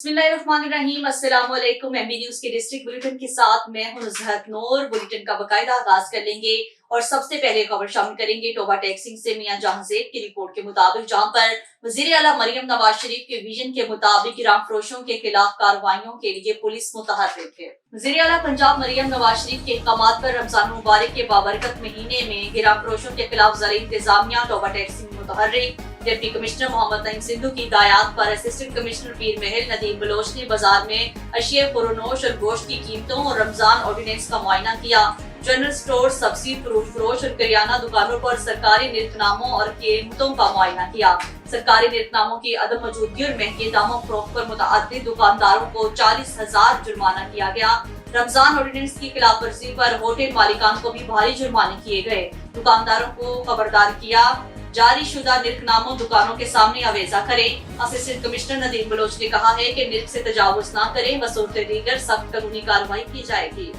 बिस्मिल्लाहिर्रहमानिर्रहीम, अस्सलाम वालेकुम। एमबी न्यूज के डिस्ट्रिक्ट बुलेटिन के साथ मैं हूं नुज़हत नूर। बुलेटिन का बाकायदा आगाज कर लेंगे और सबसे पहले खबर शामिल करेंगे टोबा टैक्सिंग से मियां जहांजेब की रिपोर्ट के मुताबिक, जहां पर वजीर आला मरियम नवाज शरीफ के विजन के मुताबिक गिराम फरोशों के खिलाफ कार्रवाइयों के लिए पुलिस मुतहर्रिक है। वजीर आला पंजाब मरियम नवाज शरीफ के इक़दामात पर रमजान मुबारक के बाबरकत महीने में गिराम फरोशों के खिलाफ ज़िला इंतजामिया Toba taxing मुतहर्रिक deputy commissioner Mohammad Naeem Sindhu की हिदायत पर असिस्टेंट कमिश्नर पीर महल नदीम बलोच ने बाजार में अशिया फरोनोश और गोश्त की कीमतों और रमजान ऑर्डिनेंस का मुआयना किया। जनरल स्टोर, सब्जी, फ्रूट फरोश और करियाना दुकानों पर सरकारी निर्खनामों और कीमतों का मुआयना किया। सरकारी निर्खनामों की अदम मौजूदगी और महंगे दामों फरोख्त पर मुतअद्दिद दुकानदारों को 40,000 जुर्माना किया गया। रमजान ऑर्डिनेंस की खिलाफ वर्जी पर होटल मालिकान को भी भारी जुर्माने किए गए। दुकानदारों को खबरदार किया, जारी शुदा निर्खनामों दुकानों के सामने अवेजा करें। असिस्टेंट कमिश्नर नदीम बलोच ने कहा है कि निर्ख से तजावुज न करें, बसूरत दीगर सख्त कानूनी कार्रवाई की जाएगी।